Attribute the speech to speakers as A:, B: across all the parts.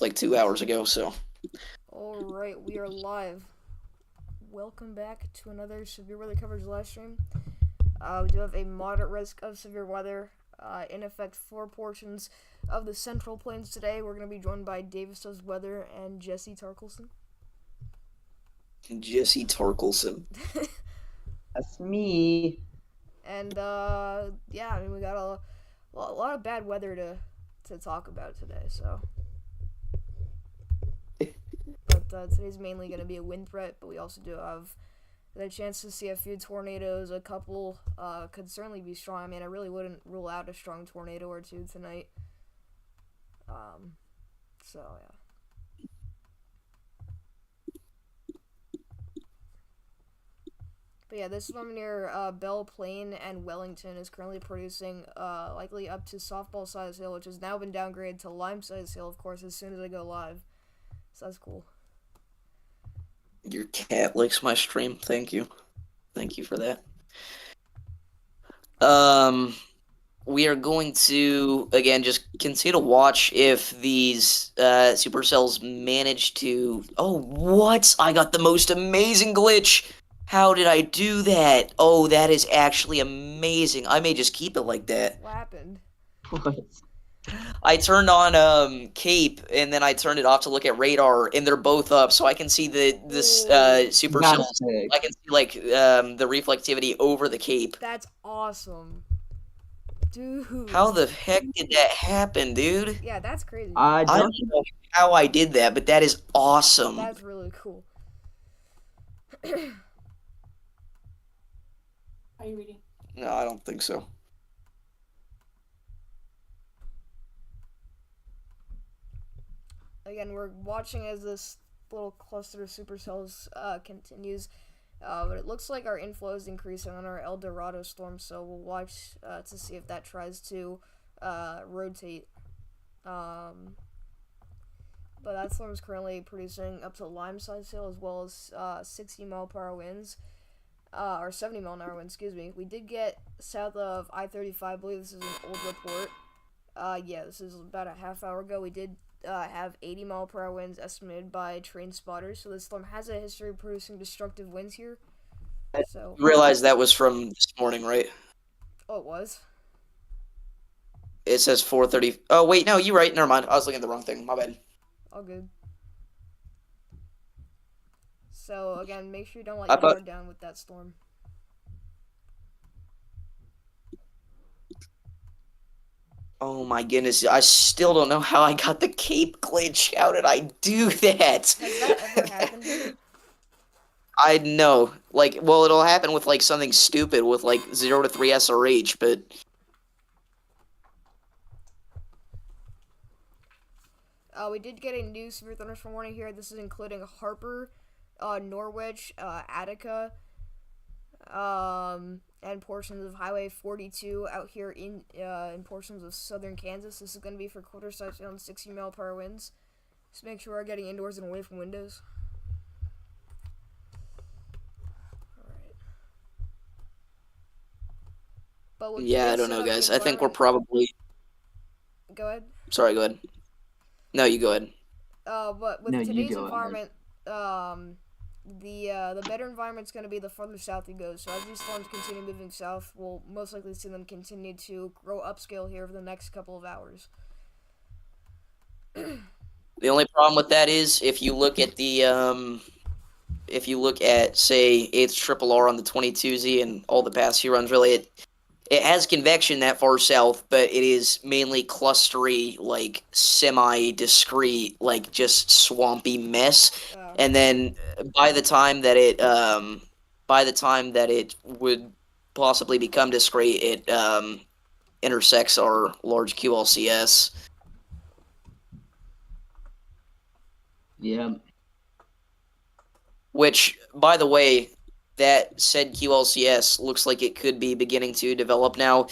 A: like 2 hours ago. So
B: Alright, we are live. Welcome back to another severe weather coverage live stream. We do have a moderate risk of severe weather in effect for portions of the Central Plains today. We're going to be joined by Davis Does Weather and Jesse Tarkelson.
A: Jesse Torkelson.
C: That's me.
B: And yeah, I mean, we got a lot of bad weather to talk about today, so. But today's mainly going to be a wind threat, but we also do have the chance to see a few tornadoes. A couple could certainly be strong. I mean, I really wouldn't rule out a strong tornado or two tonight. So yeah. But yeah, this storm near Belle Plaine and Wellington is currently producing likely up to softball size hail, which has now been downgraded to lime size hail, of course, as soon as I go live. So that's cool.
A: Your cat likes my stream. Thank you. Thank you for that. We are going to, again, just continue to watch if these Supercells manage to... Oh, what? I got the most amazing glitch! How did I do that? Oh, that is actually amazing. I may just keep it like that.
B: What happened?
C: What?
A: I turned on Cape, and then I turned it off to look at radar, and they're both up, so I can see this Supercells.
C: That's sick.
A: I can see like the reflectivity over the Cape.
B: That's awesome. Dude.
A: How the heck did that happen, dude?
B: Yeah, that's crazy.
A: I don't know how I did that, but that is awesome.
B: That's really cool.
D: Are you reading?
A: No, I don't think so.
B: Again, we're watching as this little cluster of supercells continues. But it looks like our inflow is increasing on our El Dorado storm, so we'll watch to see if that tries to rotate. But that storm is currently producing up to lime size hail as well as 60 mile per hour winds. Or 70 mile an hour winds, excuse me. We did get south of I-35, I believe this is an old report. Yeah, this is about a half hour ago. We did have 80 mile per hour winds estimated by train spotters. So this storm has a history of producing destructive winds here. So
A: You realize that was from this morning, right?
B: oh, it was.
A: It says 4:30. Oh wait, no, you're right. Never mind. I was looking at the wrong thing. My bad.
B: All good. So again, make sure you don't let
A: I
B: your
A: thought-
B: guard down with that storm.
A: Oh my goodness! I still don't know how I got the Cape glitch. How did I do that?
B: Has that ever happened?
A: I know. Like, well, it'll happen with like something stupid with like 0 to 3 SRH, but
B: We did get a new severe thunderstorm warning here. This is including Harper, Norwich, Attica, and portions of Highway 42 out here in portions of southern Kansas. This is going to be for quarter size on 60 mile per hour winds. Just make sure we're getting indoors and away from windows. Alright. But
A: yeah, I don't know, guys. I think we're probably.
B: Go ahead.
A: Sorry, go ahead. No, you go ahead.
B: But with
C: No, you
B: today's
C: go ahead.
B: environment, the better environment's going to be the further south you go. So as these storms continue moving south, we'll most likely see them continue to grow upscale here over the next couple of hours.
A: The only problem with that is if you look at if you look at say 8th Triple R on the 22Z and all the paths he runs, really it has convection that far south, but it is mainly clustery, like semi-discrete, like just swampy mess. And then by the time that it would possibly become discrete, it intersects our large QLCS.
C: Yeah.
A: Which, by the way, that said QLCS looks like it could be beginning to develop now.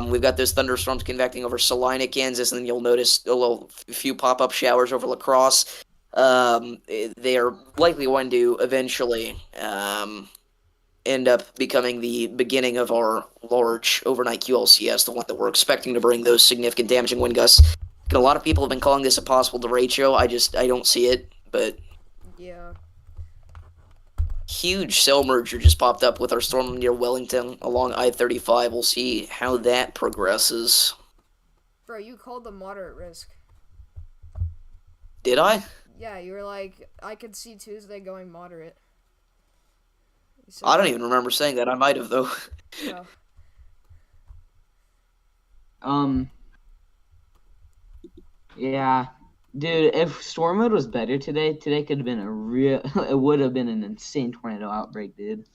A: We've got those thunderstorms convecting over Salina, Kansas, and then you'll notice a few pop-up showers over La Crosse. They are likely going to eventually end up becoming the beginning of our large overnight QLCS, the one that we're expecting to bring those significant damaging wind gusts. a lot of people have been calling this a possible derecho. I don't see it, but
B: Yeah.
A: huge cell merger just popped up with our storm near Wellington along I-35. We'll see how that progresses.
B: Bro, you called the moderate risk.
A: Did I?
B: Yeah, you were like, I could see Tuesday going moderate. You said
A: I don't
B: that.
A: even remember saying that. I might have, though.
B: Oh,
C: Um, yeah. Dude, if storm mode was better today could have been a real, it would have been an insane tornado outbreak, dude.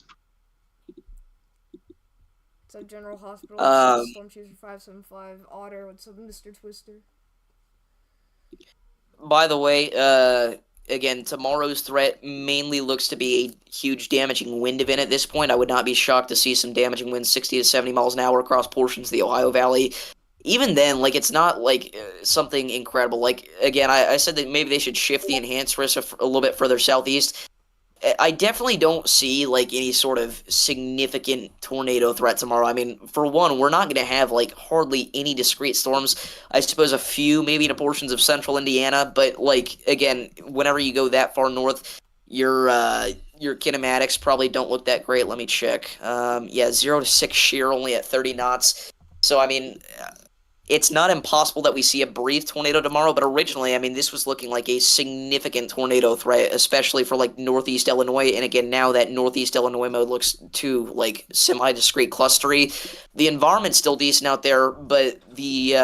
B: what's up, General Hospital? What's up,
A: Um,
B: Storm Chaser 575? Otter, what's up, Mr. Twister?
A: by the way, again, tomorrow's threat mainly looks to be a huge damaging wind event at this point. I would not be shocked to see some damaging winds 60 to 70 miles an hour across portions of the Ohio Valley. Even then, like, it's not like something incredible. Like, again, I said that maybe they should shift the enhanced risk a little bit further southeast. I definitely don't see like any sort of significant tornado threat tomorrow. I mean, for one, we're not going to have like hardly any discrete storms. I suppose a few maybe in portions of central Indiana, but like again, whenever you go that far north, your kinematics probably don't look that great. Let me check. Yeah, 0 to 6 shear only at 30 knots. So I mean, it's not impossible that we see a brief tornado tomorrow, but originally, I mean, this was looking like a significant tornado threat, especially for like northeast Illinois. And again, now that northeast Illinois mode looks too like semi-discrete clustery. The environment's still decent out there, but the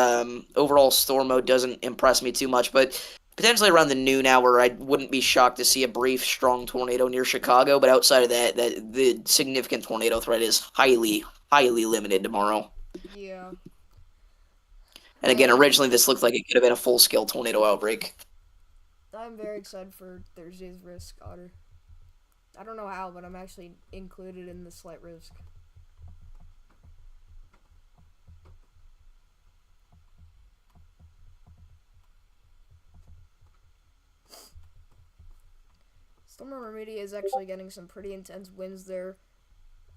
A: overall storm mode doesn't impress me too much. But potentially around the noon hour, I wouldn't be shocked to see a brief, strong tornado near Chicago. But outside of that, the significant tornado threat is highly, highly limited tomorrow.
B: Yeah.
A: And again, originally this looked like it could have been a full-scale tornado outbreak.
B: I'm very excited for Thursday's risk, Otter. I don't know how, but I'm actually included in the slight risk. Stormer Media is actually getting some pretty intense winds there.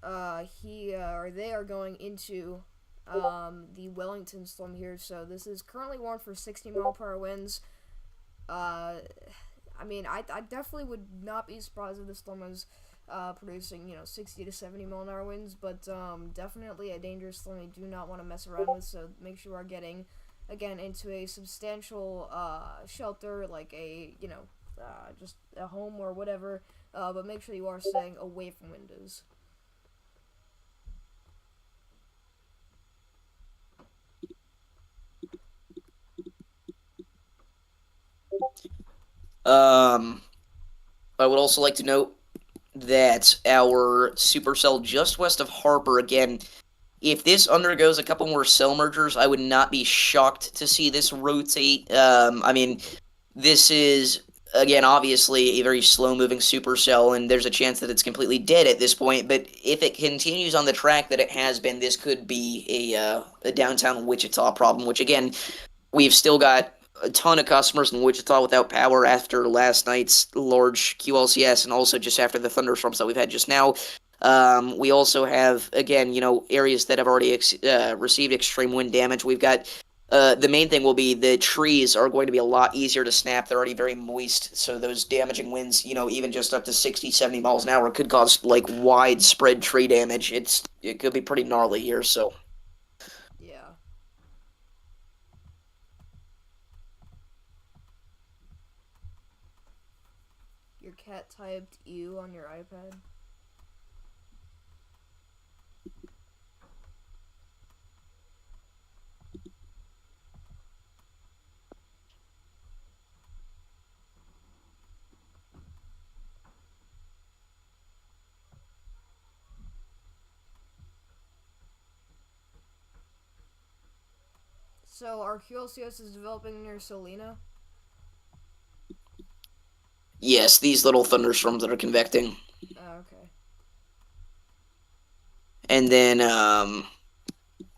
B: They are going into the Wellington storm here. So this is currently warned for 60 mile per hour winds. I mean, I definitely would not be surprised if the storm was producing 60 to 70 mile an hour winds, but definitely a dangerous storm you do not want to mess around with. So make sure you are getting again into a substantial shelter, like a just a home or whatever. But make sure you are staying away from windows.
A: I would also like to note that our supercell just west of Harper, again, if this undergoes a couple more cell mergers, I would not be shocked to see this rotate. I mean, this is, again, obviously a very slow-moving supercell, and there's a chance that it's completely dead at this point, but if it continues on the track that it has been, this could be a downtown Wichita problem, which, again, we've still got a ton of customers in Wichita without power after last night's large QLCS and also just after the thunderstorms that we've had just now. We also have, again, areas that have already received extreme wind damage. We've got the main thing will be the trees are going to be a lot easier to snap. They're already very moist, so those damaging winds, even just up to 60, 70 miles an hour could cause, like, widespread tree damage. It could be pretty gnarly here, so...
B: Yeah. Your cat typed "ew" on your iPad. So our QLCS is developing near Salina.
A: Yes, these little thunderstorms that are convecting.
B: Okay.
A: And then,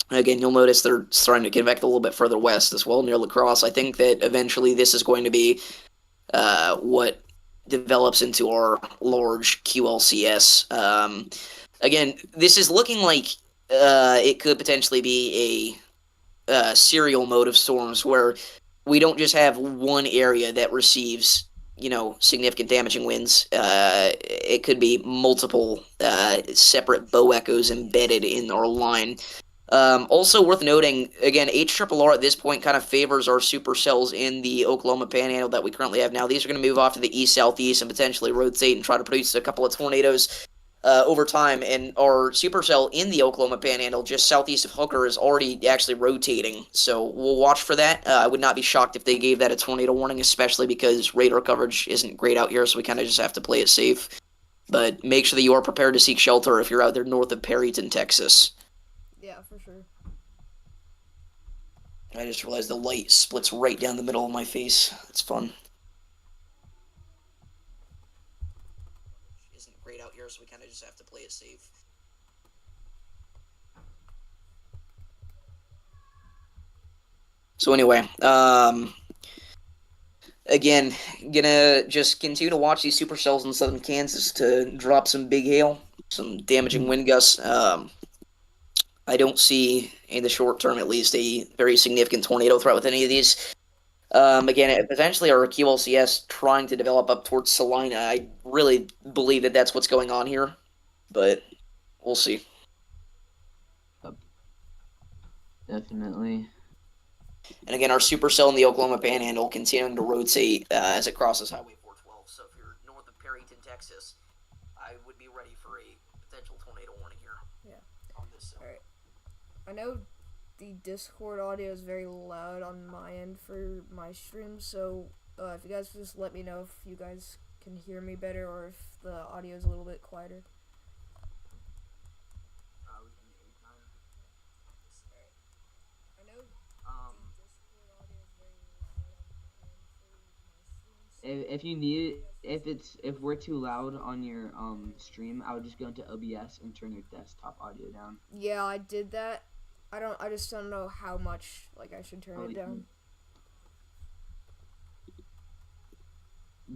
A: again, you'll notice they're starting to convect a little bit further west as well, near La Crosse. I think that eventually this is going to be what develops into our large QLCS. Again, this is looking like it could potentially be a serial mode of storms where we don't just have one area that receives, significant damaging winds. It could be multiple separate bow echoes embedded in our line. Also worth noting, again, HRRR at this point kind of favors our supercells in the Oklahoma Panhandle that we currently have now. These are going to move off to the east-southeast and potentially rotate and try to produce a couple of tornadoes over time. And our supercell in the Oklahoma Panhandle, just southeast of Hooker, is already actually rotating. So we'll watch for that. I would not be shocked if they gave that a tornado warning, especially because radar coverage isn't great out here, so we kind of just have to play it safe. But make sure that you are prepared to seek shelter if you're out there north of Perryton, Texas.
B: Yeah, for sure.
A: I just realized the light splits right down the middle of my face. It's fun. Isn't great out here, so we kind of just have to play it safe. So anyway, again, gonna just continue to watch these supercells in southern Kansas to drop some big hail, some damaging wind gusts. I don't see, in the short term at least, a very significant tornado threat with any of these. Again, potentially our QLCS trying to develop up towards Salina. I really believe that that's what's going on here, but we'll see.
C: Definitely.
A: And again, our supercell in the Oklahoma Panhandle continuing to rotate as it crosses Highway 412. So if you're north of Perryton, Texas, I would be ready for a potential tornado warning here.
B: Yeah.
A: On this.
B: All right. I know the Discord audio is very loud on my end for my stream, so if you guys could just let me know if you guys can hear me better or if the audio is a little bit quieter. I know the Discord audio is very loud on my end for my stream, so
C: If you need, if we're too loud on your stream, I would just go into OBS and turn your desktop audio down.
B: yeah, I did that. I just don't know how much I should turn it down.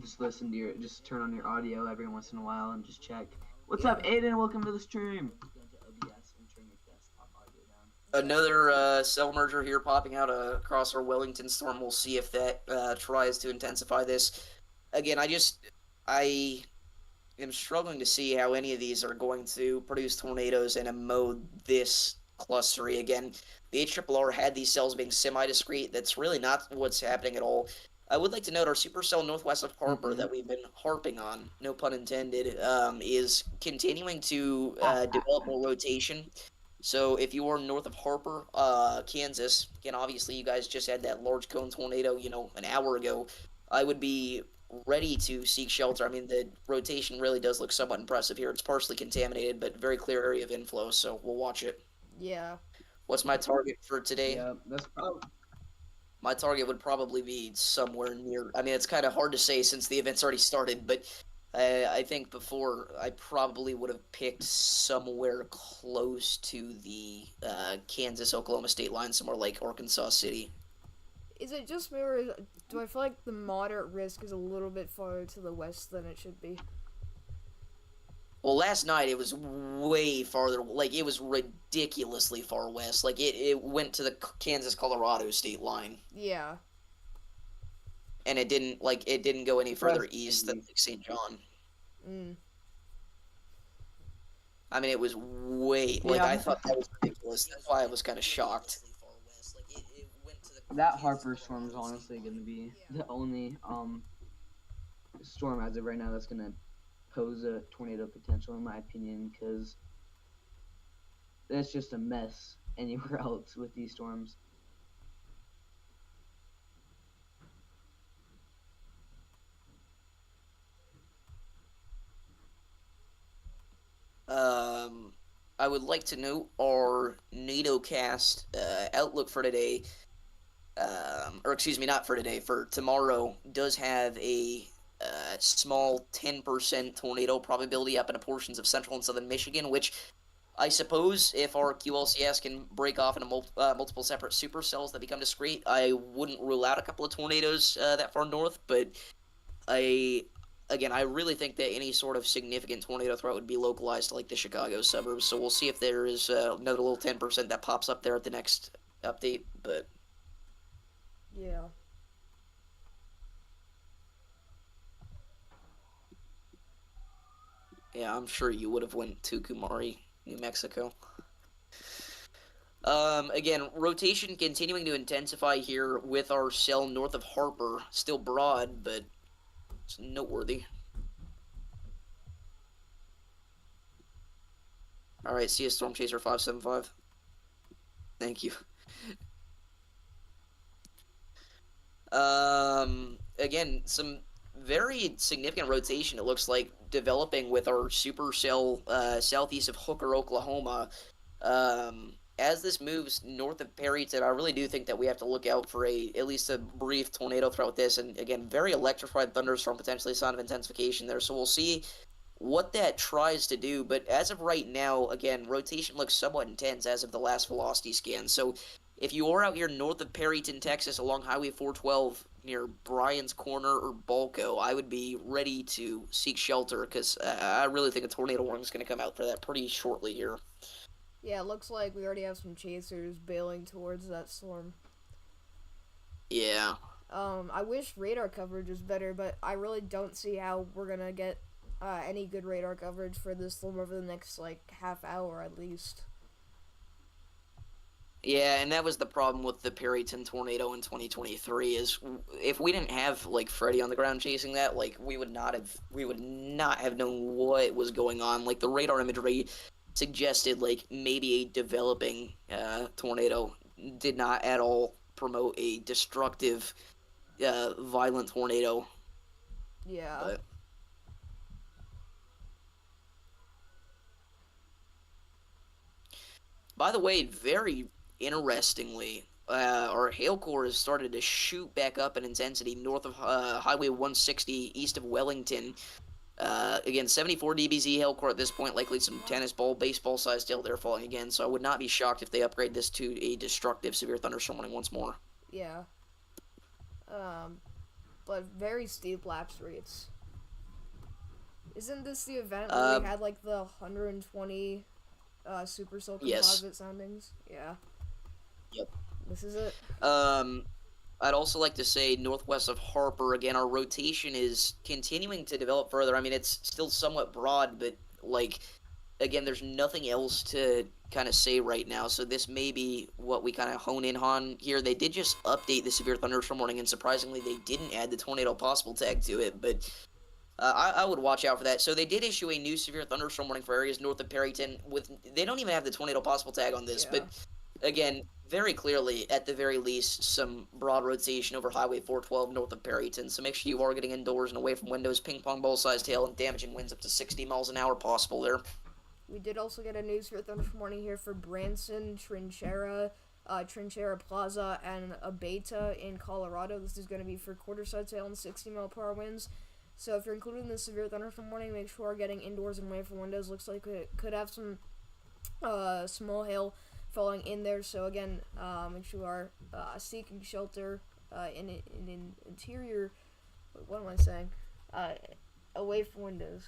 C: Just listen to just turn on your audio every once in a while and just check. What's up, Aiden? Welcome to the stream. Go into OBS and turn your desktop audio down.
A: Another cell merger here popping out across our Wellington storm. We'll see if that tries to intensify this. Again, I am struggling to see how any of these are going to produce tornadoes in a mode this clustery. Again, the HRRR had these cells being semi-discrete. That's really not what's happening at all. I would like to note our supercell northwest of Harper that we've been harping on, no pun intended, is continuing to develop more rotation. So if you are north of Harper, Kansas, again, obviously you guys just had that large cone tornado, an hour ago. I would be ready to seek shelter. I mean, the rotation really does look somewhat impressive here. It's partially contaminated, but very clear area of inflow, so we'll watch it.
B: Yeah.
A: What's my target for today?
C: Yeah, that's probably.
A: My target would probably be somewhere near. I mean, it's kind of hard to say since the event's already started, but I think before I probably would have picked somewhere close to the Kansas-Oklahoma state line, somewhere like Arkansas City.
B: Is it just me, or do I feel like the moderate risk is a little bit farther to the west than it should be?
A: Well, last night it was way farther. It was ridiculously far west. It went to the Kansas-Colorado state line.
B: Yeah.
A: And it didn't go any further east than St. John. I mean, it was way I thought that was ridiculous. That's why I was kind of shocked.
C: That Harper storm is honestly going to be the only storm as of right now that's going to pose a tornado potential, in my opinion, because that's just a mess anywhere else with these storms.
A: I would like to note our NATOcast outlook for today, or excuse me, not for today, for tomorrow, does have a small 10% tornado probability up in portions of central and southern Michigan, which I suppose if our QLCS can break off into multiple separate supercells that become discrete, I wouldn't rule out a couple of tornadoes that far north, but I really think that any sort of significant tornado threat would be localized to the Chicago suburbs, so we'll see if there is another little 10% that pops up there at the next update, but...
B: Yeah.
A: Yeah, I'm sure you would have went to Kumari, New Mexico. Again, rotation continuing to intensify here with our cell north of Harper. Still broad, but it's noteworthy. Alright, see you, Storm Chaser 575. Thank you. Again, some very significant rotation, it looks like, developing with our supercell southeast of Hooker, Oklahoma. As this moves north of Perryton, I really do think that we have to look out for at least a brief tornado throughout this. And again, very electrified thunderstorm, potentially a sign of intensification there. So we'll see what that tries to do. But as of right now, again, rotation looks somewhat intense as of the last velocity scan. So if you are out here north of Perryton, Texas, along Highway 412 near Bryan's Corner or Balco, I would be ready to seek shelter because I really think a tornado warning is going to come out for that pretty shortly here.
B: Yeah, it looks like we already have some chasers bailing towards that storm.
A: Yeah.
B: I wish radar coverage was better, but I really don't see how we're gonna get any good radar coverage for this storm over the next, like, half hour at least.
A: Yeah, and that was the problem with the Perryton tornado in 2023 is if we didn't have like Freddy on the ground chasing that, like we would not have known what was going on. Like the radar imagery suggested like maybe a developing tornado, did not at all promote a destructive violent tornado.
B: Yeah.
A: But by the way, very interestingly, our hail core has started to shoot back up in intensity north of Highway 160 east of Wellington. Again, 74 dBz hail core at this point, likely some tennis ball, baseball sized hail there falling again, so I would not be shocked if they upgrade this to a destructive severe thunderstorm warning once more.
B: Yeah. But very steep lapse rates. Isn't this the event where we had like the 120 supercell composite soundings? Yeah.
A: Yep.
B: This is it.
A: I'd also like to say northwest of Harper, again, our rotation is continuing to develop further. I mean, it's still somewhat broad, but, like, again, there's nothing else to kind of say right now, so this may be what we kind of hone in on here. They did just update the severe thunderstorm warning, and surprisingly, they didn't add the tornado possible tag to it, but I would watch out for that. So they did issue a new severe thunderstorm warning for areas north of Perryton. They don't even have the tornado possible tag on this,
B: Yeah.
A: but again, very clearly, at the very least, some broad rotation over Highway 412 north of Perryton. So make sure you are getting indoors and away from windows, ping pong ball-sized hail, and damaging winds up to 60 miles an hour possible there.
B: We did also get a news for thunderstorm warning here for Branson, Trinchera Plaza, and Abeta in Colorado. This is going to be for quarter-sized hail and 60-mile-per-hour winds. So if you're including the severe thunderstorm warning, make sure you're getting indoors and away from windows. Looks like it could have some small hail falling in there. So again, make sure you are seeking shelter in interior. What am I saying? Away from windows.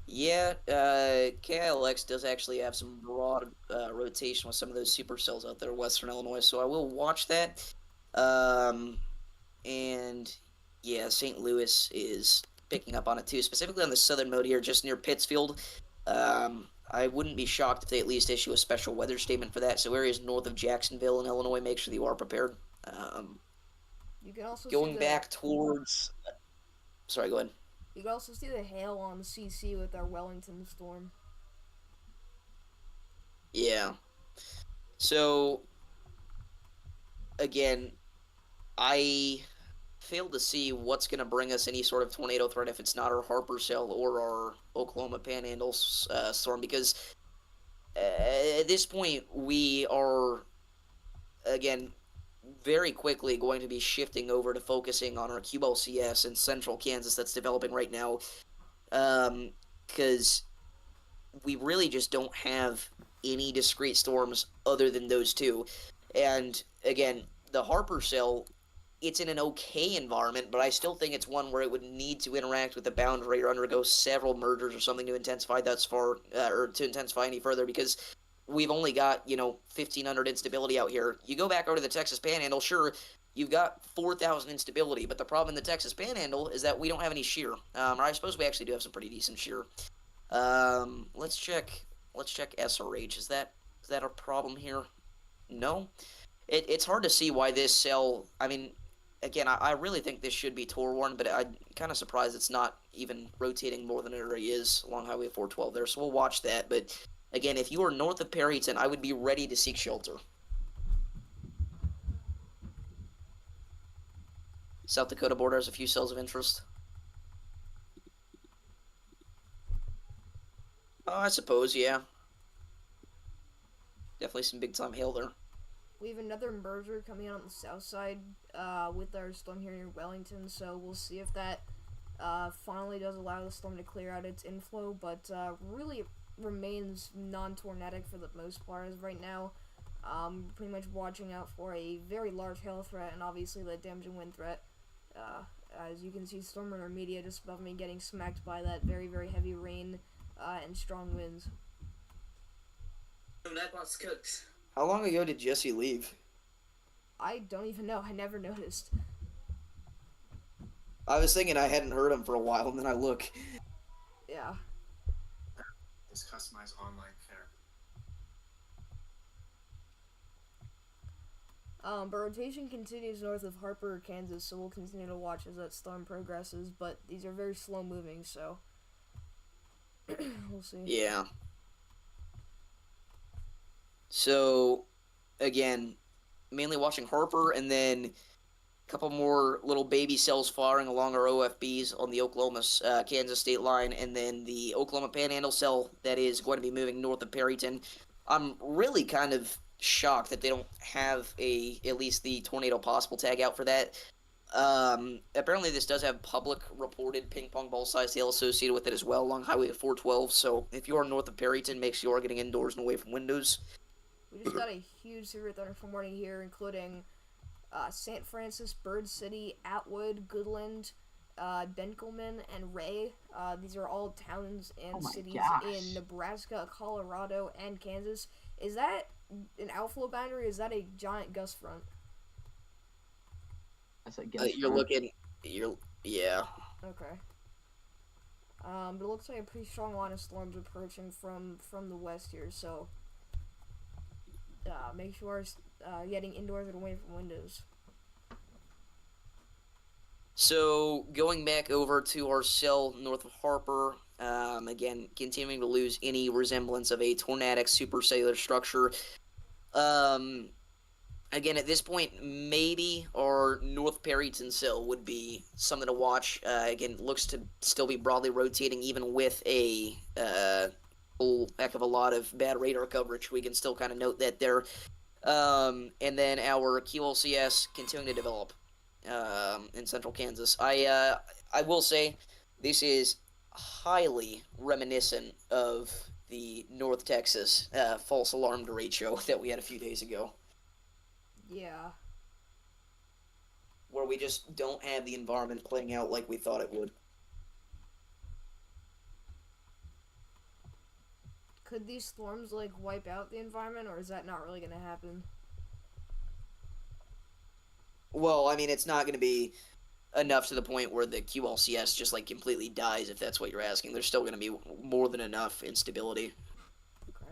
A: Yeah, KILX does actually have some broad rotation with some of those supercells out there in Western Illinois, so I will watch that. And yeah, St. Louis is picking up on it too, specifically on the southern mode here, just near Pittsfield. I wouldn't be shocked if they at least issue a special weather statement for that. So areas north of Jacksonville in Illinois, make sure that you are prepared.
B: You can also
A: going back towards. Sorry, go ahead.
B: You can also see the hail on CC with our Wellington storm.
A: Yeah. So, again, I fail to see what's going to bring us any sort of tornado threat if it's not our Harper cell or our Oklahoma Panhandle storm, because at this point we are, again, very quickly going to be shifting over to focusing on our QLCS in central Kansas that's developing right now, because we really just don't have any discrete storms other than those two. And again, the Harper cell, it's in an okay environment, but I still think it's one where it would need to interact with the boundary or undergo several mergers or something to intensify thus far, or to intensify any further, because we've only got, 1,500 instability out here. You go back over to the Texas Panhandle, sure, you've got 4,000 instability. But the problem in the Texas Panhandle is that we don't have any shear. Or I suppose we actually do have some pretty decent shear. Let's check. Let's check SRH. Is that a problem here? No. It's hard to see why this cell. I mean, again, I really think this should be Tor Warren, but I'm kind of surprised it's not even rotating more than it already is along Highway 412 there. So we'll watch that. But again, if you are north of Perryton, I would be ready to seek shelter. South Dakota border has a few cells of interest. Oh, I suppose, yeah. Definitely some big time hail there.
B: We have another merger coming out on the south side with our storm here near Wellington, so we'll see if that finally does allow the storm to clear out its inflow, but really remains non-tornadic for the most part as right now. Pretty much watching out for a very large hail threat and obviously the damaging wind threat. As you can see, Storm Runner Media just above me getting smacked by that very, very heavy rain and strong winds.
A: How long ago did Jesse leave?
B: I don't even know. I never noticed.
A: I was thinking I hadn't heard him for a while, and then I look.
B: Yeah.
D: This customized online fair.
B: But rotation continues north of Harper, Kansas, so we'll continue to watch as that storm progresses, but these are very slow moving, so we'll see.
A: Yeah. So, again, mainly watching Harper, and then a couple more little baby cells firing along our OFBs on the Oklahoma-Kansas state line, and then the Oklahoma Panhandle cell that is going to be moving north of Perryton. I'm really kind of shocked that they don't have at least the tornado possible tag out for that. Apparently this does have public reported ping pong ball size hail associated with it as well along Highway 412, so if you are north of Perryton, make sure you are getting indoors and away from windows.
B: We just got a huge severe thunderstorm warning here, including St. Francis, Bird City, Atwood, Goodland, Benkelman, and Ray. These are all towns and cities in Nebraska, Colorado, and Kansas. Is that an outflow boundary, or is that a giant gust front?
C: That's a gust
A: You're
C: front.
A: looking... Yeah.
B: Okay. But it looks like a pretty strong line of storms approaching from the west here, so make sure getting indoors and away from windows.
A: So, going back over to our cell north of Harper, again, continuing to lose any resemblance of a tornadic supercellular structure. Again, at this point, maybe our North Perryton cell would be something to watch. Again, looks to still be broadly rotating, even with a whole heck of a lot of bad radar coverage. We can still kind of note that there. And then our QLCS continuing to develop in central Kansas. I will say this is highly reminiscent of the North Texas false alarm derecho that we had a few days ago.
B: Yeah.
A: Where we just don't have the environment playing out like we thought it would.
B: Could these storms, like, wipe out the environment, or is that not really going to happen?
A: Well, I mean, it's not going to be enough to the point where the QLCS just, like, completely dies, if that's what you're asking. There's still going to be more than enough instability.
B: Okay.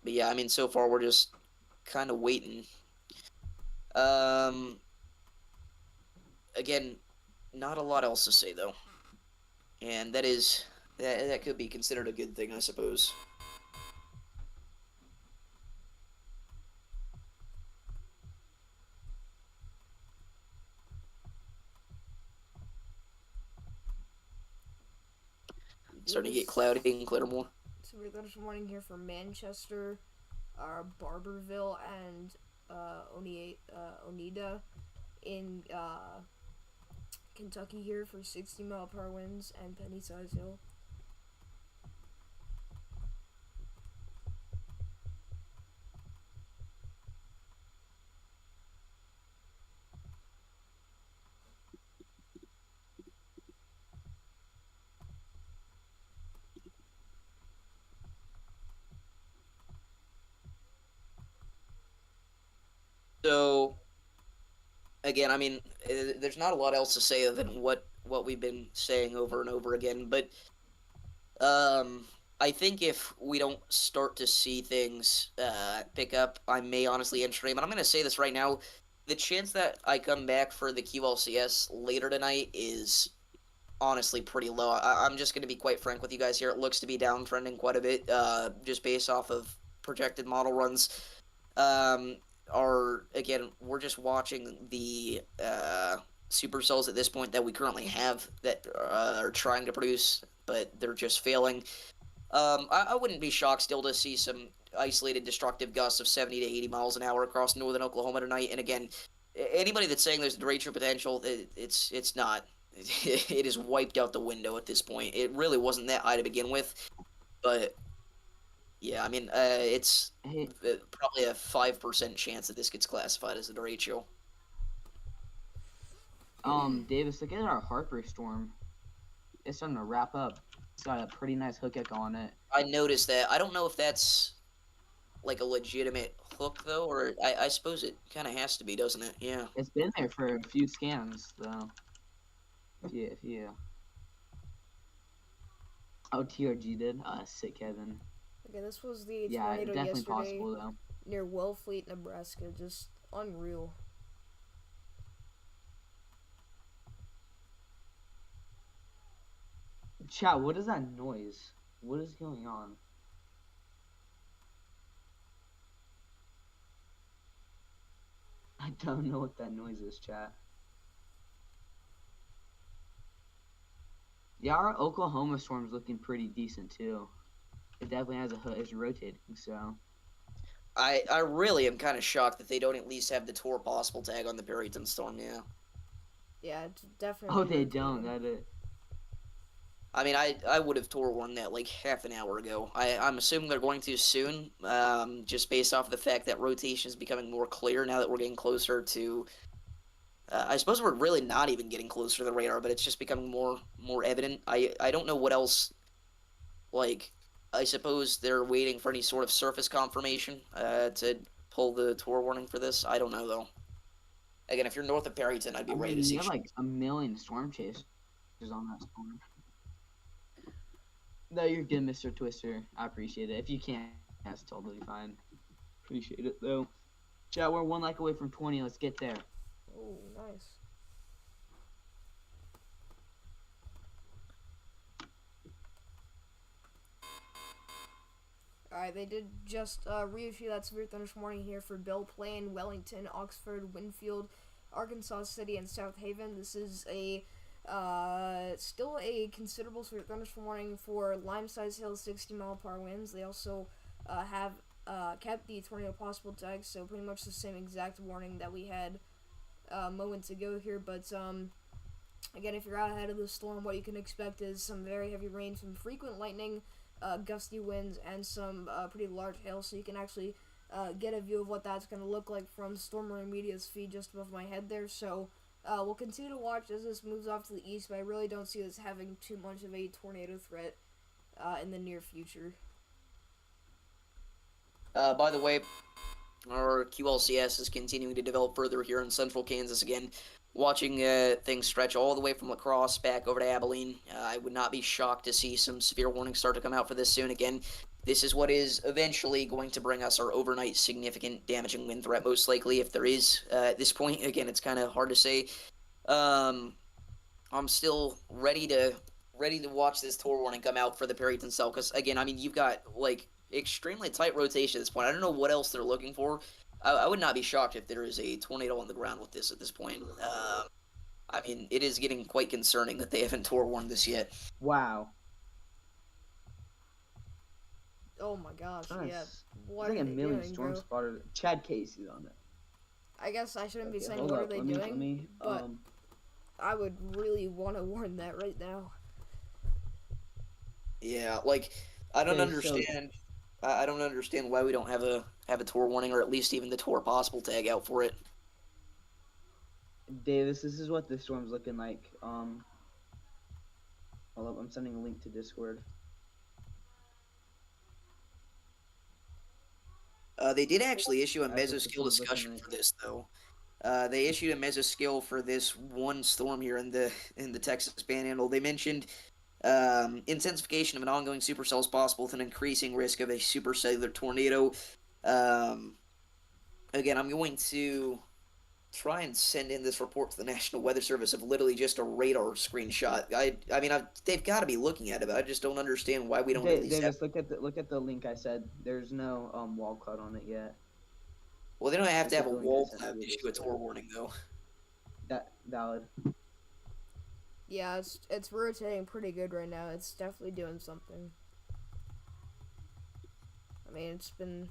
A: But yeah, I mean, so far we're just kind of waiting. Again, not a lot else to say though, and that could be considered a good thing, I suppose. Starting to get cloudy and clear more.
B: So we're this morning here for Manchester, Barberville, and Oneida in Kentucky here for 60-mile-per-hour winds and penny-size hail.
A: again, I mean, there's not a lot else to say other than what we've been saying over and over again. But I think if we don't start to see things pick up, I may honestly end stream. And I'm going to say this right now: the chance that I come back for the QLCS later tonight is honestly pretty low. I'm just going to be quite frank with you guys here. It looks to be downtrending quite a bit, just based off of projected model runs. Um, again, we're just watching the supercells at this point that we currently have that are trying to produce, but they're just failing. I wouldn't be shocked still to see some isolated destructive gusts of 70 to 80 miles an hour across northern Oklahoma tonight. And again, anybody that's saying there's derecho potential, it's not. It is wiped out the window at this point. It really wasn't that high to begin with, but yeah, I mean, it's
C: Hey,
A: probably a 5% chance that this gets classified as a derecho.
C: Davis, look at our Harper storm. It's starting to wrap up. It's got a pretty nice hook echo on it.
A: I noticed that. I don't know if that's like a legitimate hook though, or I suppose it kind of has to be, doesn't it? Yeah.
C: It's been there for a few scans though. If you. Oh, TRG did. Sick Kevin.
B: Okay, this was the
C: Yeah,
B: tornado
C: definitely
B: yesterday
C: possible though.
B: near Wellfleet, Nebraska. Just unreal.
C: Chat, what is that noise? What is going on? I don't know what that noise is, chat. Yeah, our Oklahoma storm's looking pretty decent too. It definitely has a hood. It's rotating, so.
A: I really am kind of shocked that they don't at least have the tour possible tag on the Barrington Storm. Yeah.
B: Yeah, it's definitely.
C: Oh, they
B: rotating.
C: don't. That it.
A: I mean, I would have tour warned that like half an hour ago. I'm assuming they're going to soon, just based off of the fact that rotation is becoming more clear now that we're getting closer to. I suppose we're really not even getting closer to the radar, but it's just becoming more evident. I don't know what else. Like, I suppose they're waiting for any sort of surface confirmation to pull the tour warning for this. I don't know though. Again, if you're north of Perryton, I'd be
C: I
A: ready
C: mean,
A: to see.
C: you have like a million storm chasers on that storm. No, you're good, Mr. Twister. I appreciate it. If you can't, that's totally fine. Appreciate it though. Chat, we're 1 like away from 20. Let's get there.
B: Oh, nice. Alright, they did just reissue that severe thunderstorm warning here for Belle Plaine, Wellington, Oxford, Winfield, Arkansas City, and South Haven. This is a still a considerable severe thunderstorm warning for Lime-sized hail, 60-mile-per-hour winds. They also have kept the tornado possible tag, so pretty much the same exact warning that we had moments ago here. But again, if you're out ahead of the storm, what you can expect is some very heavy rain, some frequent lightning, gusty winds, and some pretty large hail, so you can actually get a view of what that's going to look like from Storm Marine Media's feed just above my head there. So we'll continue to watch as this moves off to the east, but I really don't see this having too much of a tornado threat in the near future.
A: By the way, our QLCS is continuing to develop further here in central Kansas again. Watching things stretch all the way from La Crosse back over to Abilene. I would not be shocked to see some severe warnings start to come out for this soon. Again, this is what is eventually going to bring us our overnight significant damaging wind threat, most likely, if there is. At this point, again, it's kind of hard to say. I'm still ready to watch this tour warning come out for the Perryton cell, because, again, I mean, you've got, like, extremely tight rotation at this point. I don't know what else they're looking for. I would not be shocked if there is a tornado on the ground with this at this point. I mean, it is getting quite concerning that they haven't tour warned this yet.
C: Wow.
B: Oh my gosh,
C: Nice.
B: yeah. What
C: There's
B: are
C: like a
B: they
C: million
B: doing,
C: storm
B: bro?
C: spotter. Chad Casey's on it.
B: I guess I shouldn't be
C: Okay,
B: saying
C: hold
B: what
C: up.
B: are they
C: Let
B: doing,
C: me,
B: but I would really want to warn that right now.
A: Yeah, like, I don't
C: Okay, so-
A: understand. I don't understand why we don't have a tour warning, or at least even the tour possible tag out for it.
C: Davis, this is what the storm's looking like. Hold up, I'm sending a link to Discord.
A: They did actually issue a
C: That's what the
A: mesoscale
C: storm's looking
A: discussion
C: like.
A: for this, though. They issued a mesoskill for this one storm here in the Texas Panhandle. They mentioned intensification of an ongoing supercell is possible with an increasing risk of a supercellular tornado. Um, Again, I'm going to try and send in this report to the National Weather Service of literally just a radar screenshot. I mean, they've got to be looking at it, but I just don't understand why we don't at least
C: Davis, look at the link I said. There's no wall cloud on it yet.
A: Well, they don't have to
C: Look
A: have
C: at
A: a
C: the link I
A: wall
C: sent
A: cloud
C: to
A: to
C: you,
A: issue a tornado warning, though.
C: That valid.
B: Yeah, it's rotating pretty good right now. It's definitely doing something. I mean, it's been,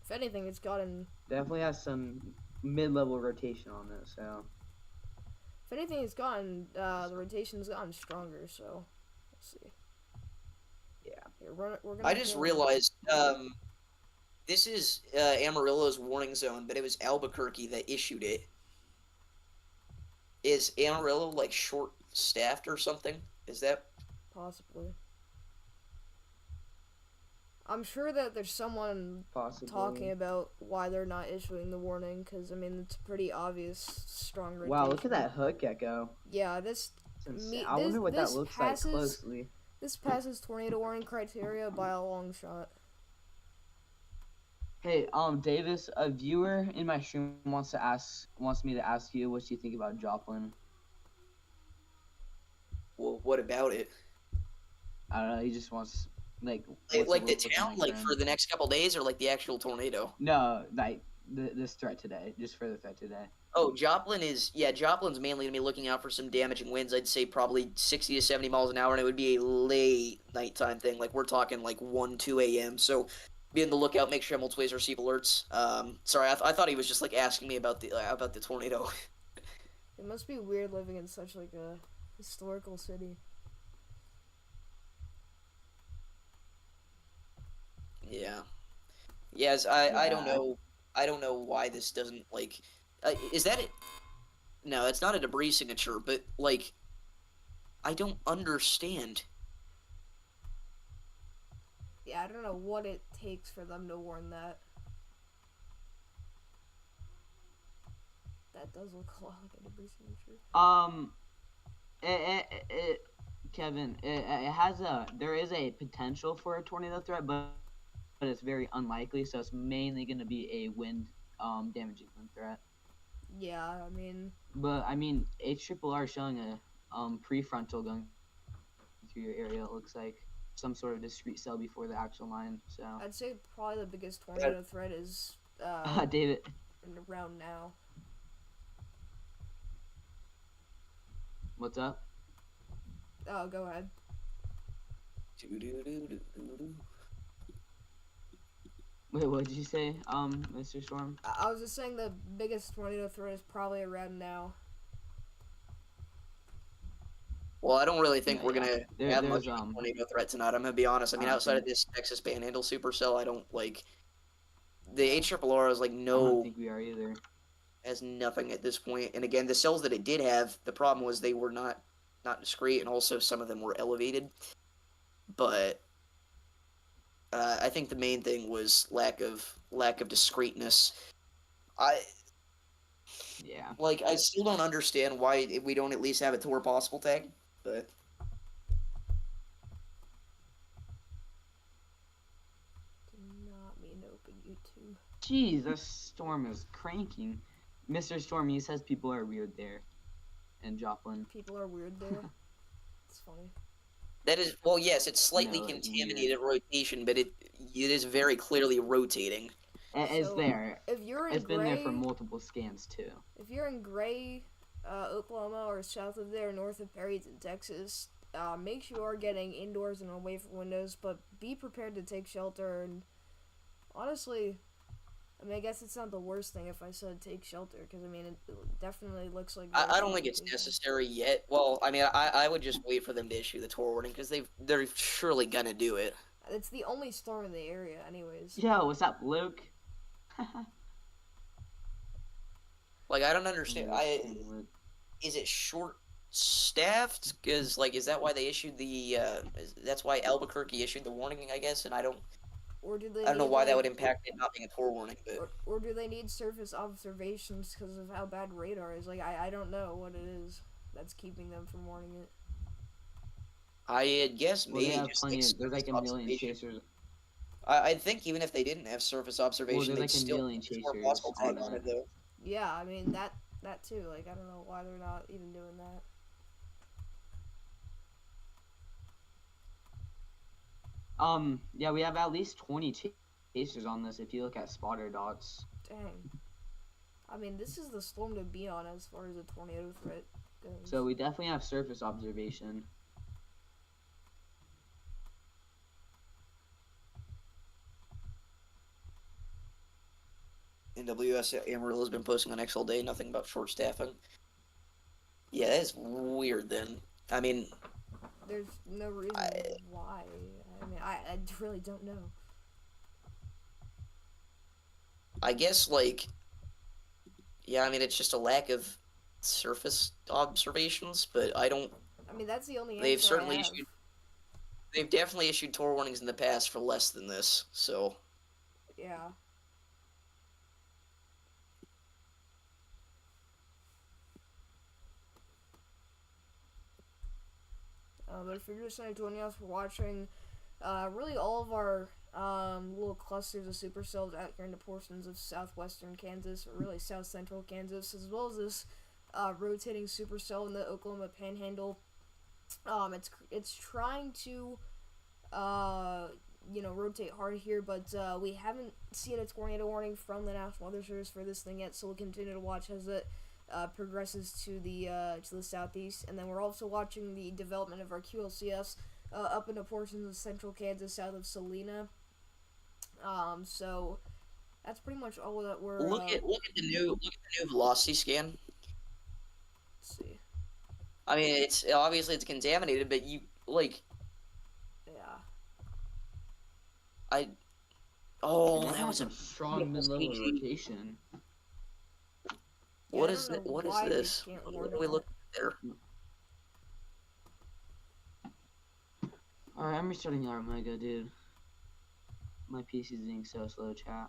B: if anything, it's gotten.
C: Definitely has some mid-level rotation on it. So.
B: If anything, it's gotten the rotation's gotten stronger. So, let's see.
C: Yeah.
B: Here, we're gonna.
A: I just realized this is Amarillo's warning zone, but it was Albuquerque that issued it. Is Amarillo like short-staffed or something? Is that
B: Possibly. I'm sure that there's someone
C: Possibly.
B: talking about why they're not issuing the warning, because I mean it's pretty obvious strong rotation.
C: Wow, look at that hook echo.
B: Yeah, this.
C: I wonder what that looks like closely.
B: This passes tornado warning criteria by a long shot.
C: Hey, Davis, a viewer in my stream wants me to ask you what you think about Joplin.
A: Well, what about it?
C: I don't know. He just wants
A: like the town, like for the next couple days, or like the actual tornado?
C: No, like this threat today, just for the threat today.
A: Oh, Joplin's mainly gonna be looking out for some damaging winds. I'd say probably 60 to 70 miles an hour, and it would be a late nighttime thing. Like we're talking like 2 a.m. So be on the lookout. Make sure multiple receive alerts. Sorry, I thought he was just like asking me about the tornado.
B: It must be weird living in such like a historical city.
A: Yeah. Yes, I don't know. I don't know why this doesn't like. Is that it? No, it's not a debris signature, but like, I don't understand.
B: Yeah, I don't know what it takes for them to warn that. That does look a lot like a debris signature.
C: Kevin, there is a potential for a tornado threat, but it's very unlikely. So it's mainly going to be a damaging wind threat.
B: Yeah, I mean.
C: But I mean, HRRR is showing a prefrontal going through your area. It looks like some sort of discrete cell before the actual line. So
B: I'd say probably the biggest tornado threat is
C: David.
B: Around now.
C: What's up?
B: Oh, go ahead.
C: Wait, what did you say, Mr. Storm?
B: I was just saying the biggest tornado threat is probably around now.
A: Well, I don't really think we're gonna have much
C: there's,
A: tornado threat tonight. I'm gonna be honest. I mean, outside of this Texas Panhandle supercell, I don't like the HRRR is like no.
C: I don't think we are either.
A: Has nothing at this point. And again, the cells that it did have, the problem was they were not discrete, and also some of them were elevated. But I think the main thing was lack of discreteness. I still don't understand why we don't at least have a tour possible tag, but
B: Do not mean to open YouTube.
C: Jeez, this storm is cranking. Mr. Storm, he says people are weird there in Joplin.
B: People are weird there. It's funny.
A: that is, well, yes, it's slightly contaminated rotation, but it is very clearly rotating.
C: It's there.
B: If you're in
C: it's been there for multiple scans too.
B: If you're in Gray, Oklahoma, or south of there, north of Perryton, Texas, make sure you are getting indoors and away from windows, but be prepared to take shelter. And honestly, I mean, I guess it's not the worst thing if I said take shelter, because I mean, it definitely looks like.
A: I don't think it's necessary yet. Well, I mean, I would just wait for them to issue the tour warning, because they're surely gonna do it.
B: It's the only storm in the area, anyways.
C: Yo, what's up, Luke?
A: Like, I don't understand. Is it short-staffed? Because, like, is that why they issued the? That's why Albuquerque issued the warning, I guess. And I don't
B: Or do they
A: I don't know
B: need
A: why that
B: like,
A: would impact it not being a Tor warning, but
B: or do they need surface observations because of how bad radar is? Like, I don't know what it is that's keeping them from warning it.
A: I guess
C: Well, they
A: maybe
C: have
A: just
C: plenty
A: like
C: of. There's
A: surface
C: like a million
A: observation.
C: chasers.
A: I think even if they didn't have surface
C: Well,
A: observation,
C: there's
A: they'd
C: like a
A: still
C: million
A: it's more
C: chasers
A: possible
C: on
A: tag on
C: that.
A: it though.
B: Yeah, I mean that too. Like, I don't know why they're not even doing that.
C: Yeah, we have at least 20 chasers on this. If you look at spotter dots.
B: Dang. I mean, this is the storm to be on as far as a tornado threat goes.
C: So we definitely have surface observation.
A: NWS Amarillo has been posting on X all day, nothing about short staffing. Yeah, that is weird then. I mean,
B: There's no reason why. I mean, I really don't know.
A: I guess like, yeah, I mean it's just a lack of surface observations, but I don't.
B: I mean, that's the only
A: They've
B: answer
A: certainly
B: I have.
A: issued. They've definitely issued Tor warnings in the past for less than this, so.
B: Yeah. But if you're just joining us for watching, really all of our little clusters of supercells out here in the portions of southwestern Kansas, or really south central Kansas, as well as this rotating supercell in the Oklahoma Panhandle. It's trying to rotate hard here, but we haven't seen a tornado warning from the National Weather Service for this thing yet, so we'll continue to watch as it progresses to the southeast. And then we're also watching the development of our QLCS up into portions of central Kansas south of Salina. So that's pretty much all that we're
A: Look at the new velocity scan.
B: let's see.
A: I mean, it's obviously it's contaminated, but you like
B: Yeah.
A: Oh,
C: That
A: that was a
C: strong mid-level rotation.
A: What
B: I
A: is
B: don't
A: it?
B: know
A: What is
B: why they
A: this?
B: can't
A: What
B: warn
A: are we
B: that.
A: looking at there?
C: Alright, I'm restarting the Omega, dude. My PC's being so slow, chat.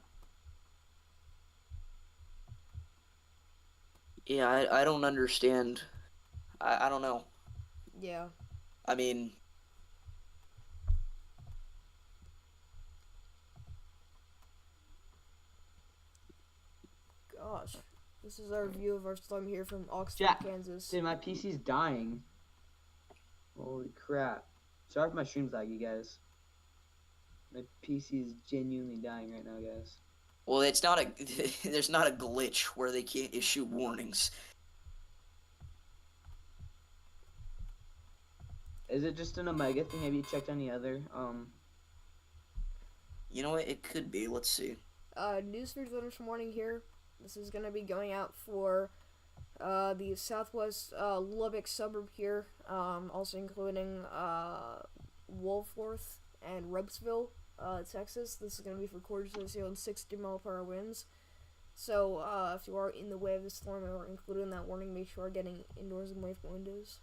A: Yeah, I don't understand. I don't know.
B: Yeah.
A: I mean,
B: Gosh. This is our view of our storm here from Oxford,
C: Jack,
B: Kansas.
C: Dude, my PC's dying. Holy crap. Sorry if my stream's laggy, guys. My PC is genuinely dying right now, guys.
A: well, it's not a there's not a glitch where they can't issue warnings.
C: Is it just an Omega thing? Have you checked any other?
A: You know what? It could be. Let's see.
B: News for this morning here. This is going to be going out for the southwest Lubbock suburb here, also including Wolfworth and Rebsville, Texas. This is going to be for quarters of the 60-mile-per-hour winds. So if you are in the way of the storm or included in that warning, make sure you're getting indoors and away from windows.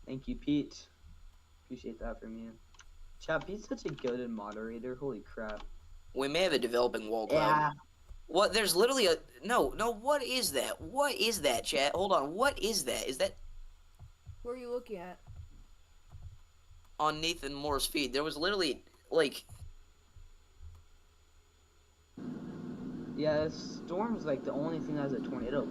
C: Thank you, Pete. Appreciate that from you. Chat, Pete's such a goated moderator. Holy crap.
A: We may have a developing wall cloud.
C: Yeah.
A: What? There's literally a no. What is that? What is that, chat? Hold on. What is that? Is that
B: Who are you looking at?
A: on Nathan Moore's feed? There was literally like.
C: Yeah, storm's like the only thing that has a tornado.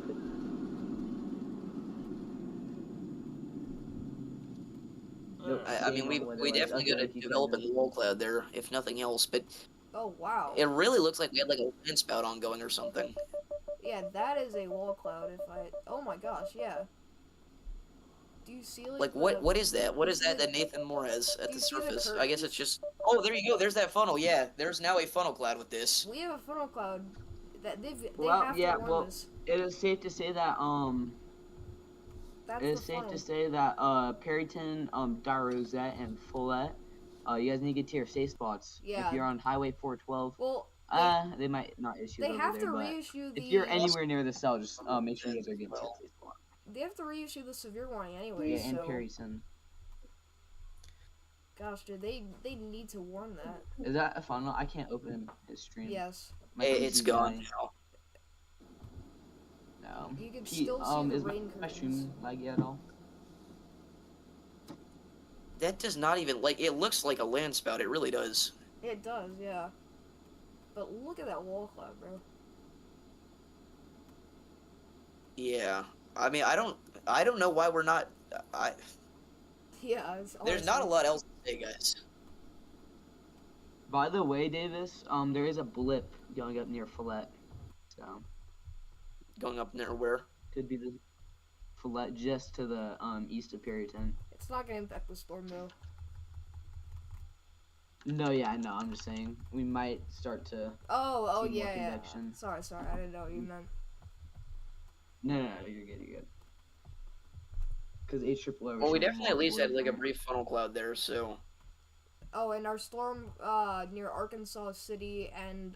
A: I mean, we definitely got a developing wall cloud there, if nothing else. But
B: Oh, wow.
A: it really looks like we had like a wind spout ongoing or something.
B: Yeah, that is a wall cloud. Oh my gosh, yeah. Do you see
A: Like what is that? What is that Nathan Moore has at
B: Do
A: the
B: you see the
A: surface? I guess
B: curtains?
A: it's just. Oh, there you go. There's that funnel. Yeah, there's now a funnel cloud with this.
B: We have a funnel cloud. That they
C: Well,
B: have
C: yeah,
B: to warn
C: well,
B: us.
C: it is safe to say that
B: That's
C: it is
B: the
C: safe
B: funnel.
C: to say that Perryton, Darosette, and Follette, you guys need to get to your safe spots.
B: Yeah.
C: If you're on Highway 412,
B: Well,
C: they might not issue it
B: they
C: over
B: have
C: there,
B: to
C: but
B: reissue the.
C: if you're anywhere near the cell, just make sure you guys are getting to your safe spot.
B: they have to reissue the severe warning anyway.
C: Yeah, and
B: so
C: Perryson.
B: gosh, dude, they need to warn that.
C: Is that a funnel? I can't open his stream.
B: Yes,
C: My
A: It's
C: PC
A: gone
C: died.
A: now.
C: No.
B: you can still see the
C: is
B: rain
C: my
B: curtains.
C: stream laggy at all?
A: That does not even, like, it looks like a land spout. It really does.
B: It does, yeah. But look at that wall cloud, bro.
A: Yeah. I mean, I don't know why we're not,
B: Yeah, it's
A: there's not a lot else to say, guys.
C: By the way, Davis, there is a blip going up near Follette. So
A: Going up near where?
C: could be the Follette just to the east of Perryton.
B: It's not gonna impact the storm though.
C: No, yeah, I know. I'm just saying we might start to.
B: Oh,
C: See more
B: yeah.
C: convection.
B: Sorry, I didn't know what you meant.
C: No, you're good. You're good. Because HRRR.
A: Well, we definitely at least had, like, a brief funnel cloud there, so.
B: Oh, and our storm near Arkansas City and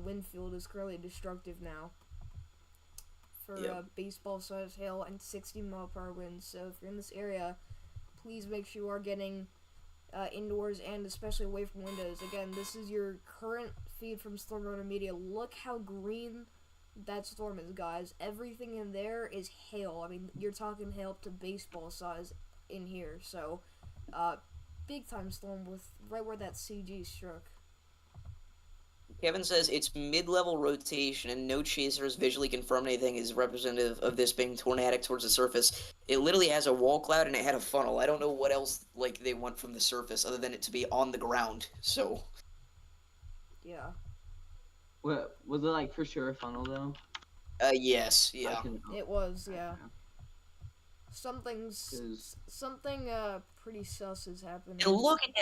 B: Winfield is currently destructive now for
A: Yep.
B: baseball size hail and 60-mile-per-hour winds. So if you're in this area, please make sure you are getting indoors and especially away from windows. Again, this is your current feed from Storm Runner Media. Look how green that storm is, guys. Everything in there is hail. I mean, you're talking hail up to baseball size in here. So, big time storm with right where that CG struck.
A: Kevin says it's mid-level rotation and no chasers visually confirmed anything is representative of this being tornadic towards the surface. It literally has a wall cloud and it had a funnel. I don't know what else like they want from the surface other than it to be on the ground. So
B: Yeah.
C: What was it like for sure a funnel though?
A: yes,
C: I
A: yeah.
C: couldn't-
B: It was,
C: I
B: yeah.
C: don't know.
B: Something pretty sus is happening.
A: And look at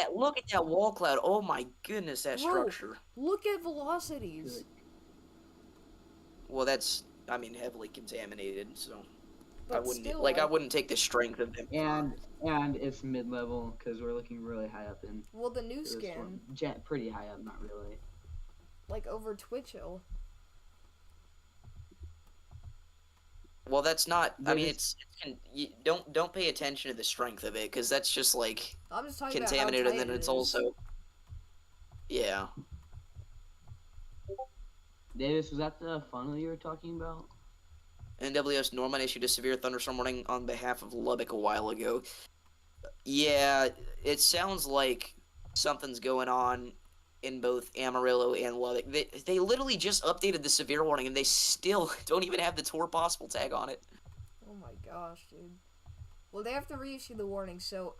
A: that wall cloud. Oh my goodness, that
B: Bro.
A: structure.
B: Look at velocities.
C: Good.
A: Well, that's I mean heavily contaminated, so
B: But
A: I wouldn't
B: still,
A: I wouldn't take the strength of them.
C: And it's mid level because we're looking really high up in.
B: well, the new
C: the
B: scan,
C: storm. Pretty high up, not really.
B: like over Twitch Hill.
A: Well, that's not. I mean,
C: Davis-
A: you don't pay attention to the strength of it because that's just like
B: I'm just talking
A: contaminated,
B: about
A: and
B: how tight
A: then
B: it
A: it's
B: is.
A: also yeah.
C: Davis, was that the funnel you were talking about?
A: NWS Norman issued a severe thunderstorm warning on behalf of Lubbock a while ago. Yeah, it sounds like something's going on in both Amarillo and Lubbock. They literally just updated the severe warning, and they still don't even have the tour possible tag on it.
B: Oh my gosh, dude. Well, they have to reissue the warning, so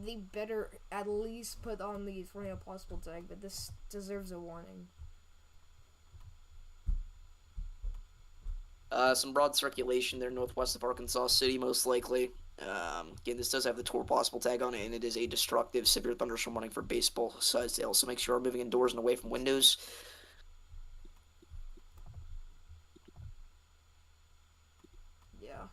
B: they better at least put on the tornado possible tag, but this deserves a warning.
A: Some broad circulation there northwest of Arkansas City, most likely. Again, this does have the tour possible tag on it, and it is a destructive severe thunderstorm warning for baseball size hail. So make sure you're moving indoors and away from windows.
B: Yeah,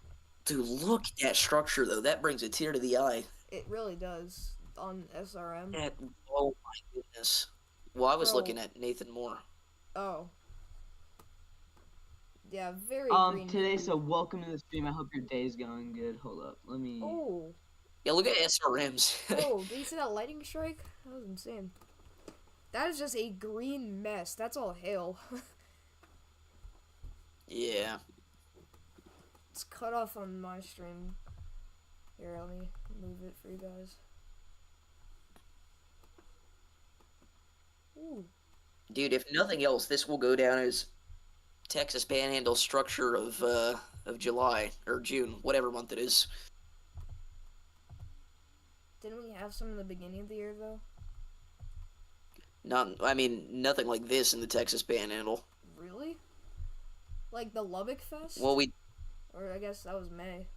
A: Dude, look at that structure, though. That brings a tear to the eye.
B: it really does on SRM.
A: Oh my goodness. Well, I was
B: Bro.
A: looking at Nathan Moore.
B: Oh. Yeah, very green.
C: Today, so welcome to the stream. I hope your day's going good. Hold up, let me.
B: Oh,
A: Yeah, look at SRMs.
B: oh, did you see that lightning strike? That was insane. That is just a green mess. That's all hail.
A: Yeah.
B: It's cut off on my stream. Here, let me move it for you guys. Ooh.
A: Dude, if nothing else, this will go down as Texas Panhandle structure of July or June, whatever month it is.
B: Didn't we have some in the beginning of the year, though?
A: Nothing like this in the Texas Panhandle.
B: Really? Like the Lubbock Fest?
A: Well,
B: Or I guess that was May.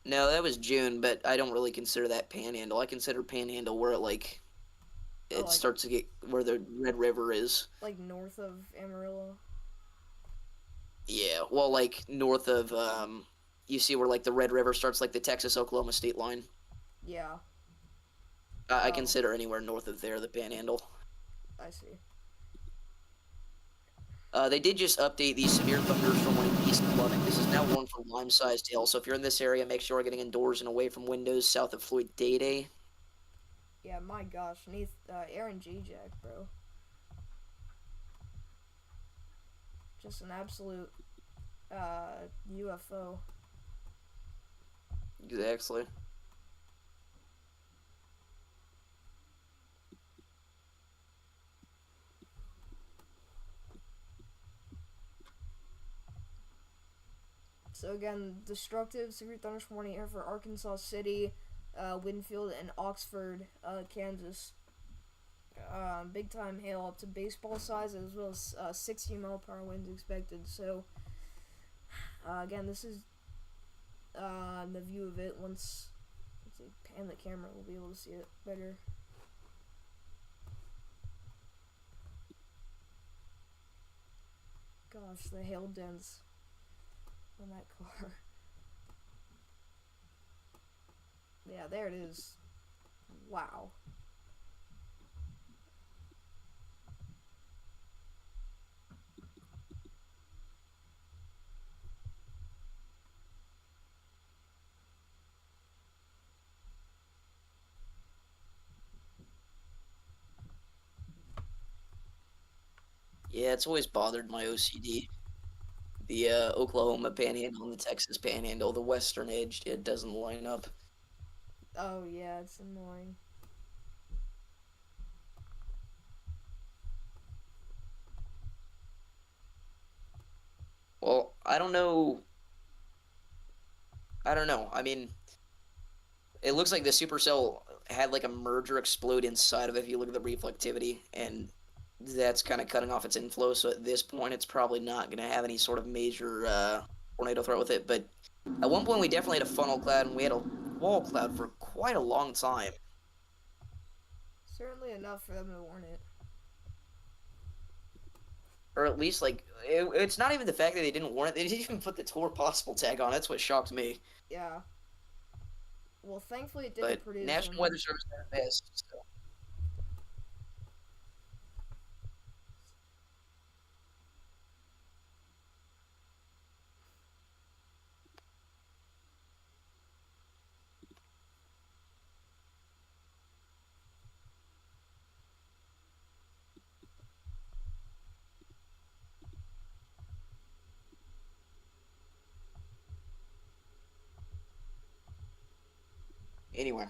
A: no, that was June, but I don't really consider that Panhandle. I consider Panhandle where it
B: like-
A: starts to get where the Red River is.
B: Like north of Amarillo.
A: Yeah, well, like north of you see where like the Red River starts, like the Texas-Oklahoma state line.
B: Yeah,
A: I
B: Oh.
A: consider anywhere north of there the Panhandle.
B: I see.
A: They did just update the severe thunderstorm warning east of Lubbock. This is now warned for lime-sized hail. So if you're in this area, make sure you're getting indoors and away from windows south of Floyd Day.
B: Yeah, my gosh, Neath, Aaron G-Jack, bro. Just an absolute UFO.
A: Exactly.
B: So again, destructive severe thunderstorm warning here for Arkansas City, Winfield, and Oxford, Kansas. Big time hail up to baseball size, as well as 60 mph winds expected. So again, this is the view of it. Once let's see, pan the camera, we'll be able to see it better. Gosh, the hail dents on that car. Yeah, there it is. Wow.
A: Yeah, it's always bothered my OCD. The Oklahoma Panhandle and the Texas Panhandle, the western edge, it doesn't line up.
B: Oh yeah, it's annoying.
A: Well, I don't know. I don't know. I mean, it looks like the supercell had like a merger explode inside of it if you look at the reflectivity, and that's kind of cutting off its inflow. So at this point, it's probably not going to have any sort of major tornado threat with it. But at one point, we definitely had a funnel cloud, and we had a wall cloud for quite a long time.
B: Certainly enough for them to warn it.
A: Or at least, like, it's not even the fact that they didn't warn it. They didn't even put the tour possible tag on. That's what shocked me.
B: Yeah. Well, thankfully it didn't
A: But
B: produce
A: National
B: them.
A: Weather Service never missed. So. Anyway.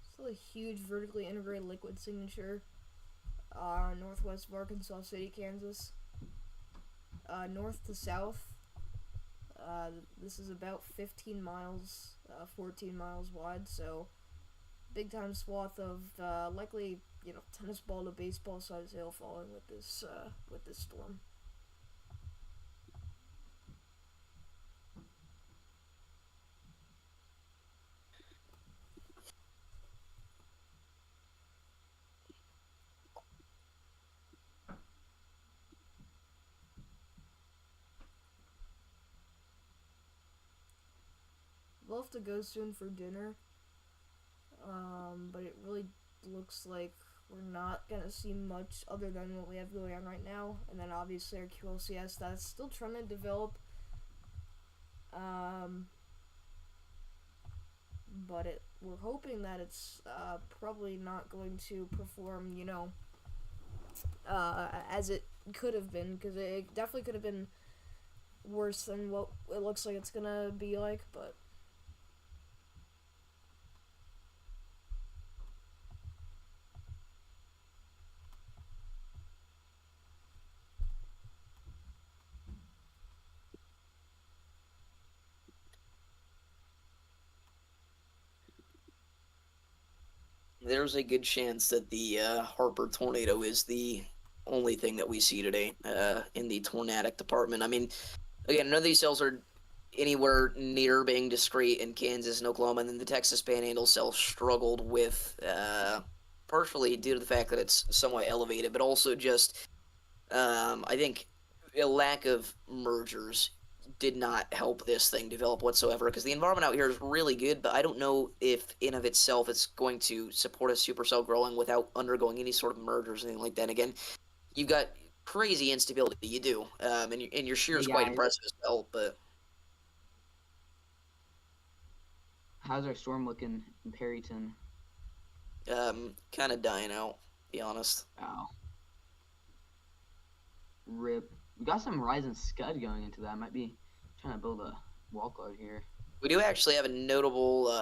B: Still a huge vertically integrated liquid signature. Northwest of Arkansas City, Kansas. North to south. This is about 15 miles, 14 miles wide, so big time swath of likely, tennis ball to baseball size hail falling with this storm. We'll have to go soon for dinner, but it really looks like we're not gonna see much other than what we have going on right now, and then obviously our QLCS that's still trying to develop. But we're hoping that it's probably not going to perform, as it could have been, because it definitely could have been worse than what it looks like it's gonna be like, but
A: There's a good chance that the Harper tornado is the only thing that we see today in the tornadic department. I mean, again, none of these cells are anywhere near being discrete in Kansas and Oklahoma, and then the Texas Panhandle cell struggled with, partially due to the fact that it's somewhat elevated, but also just, I think, a lack of mergers. did not help this thing develop whatsoever, because the environment out here is really good, but I don't know if in of itself it's going to support a supercell growing without undergoing any sort of mergers or anything like that. And again, you've got crazy instability, you do, and your shear
C: Hey
A: is quite
C: guys,
A: impressive as well, but
C: how's our storm looking in Perryton?
A: kind of dying out, to be honest.
C: Oh, rip. We got some Rise and Scud going into that. Might be trying to build a walkout here.
A: We do actually have a notable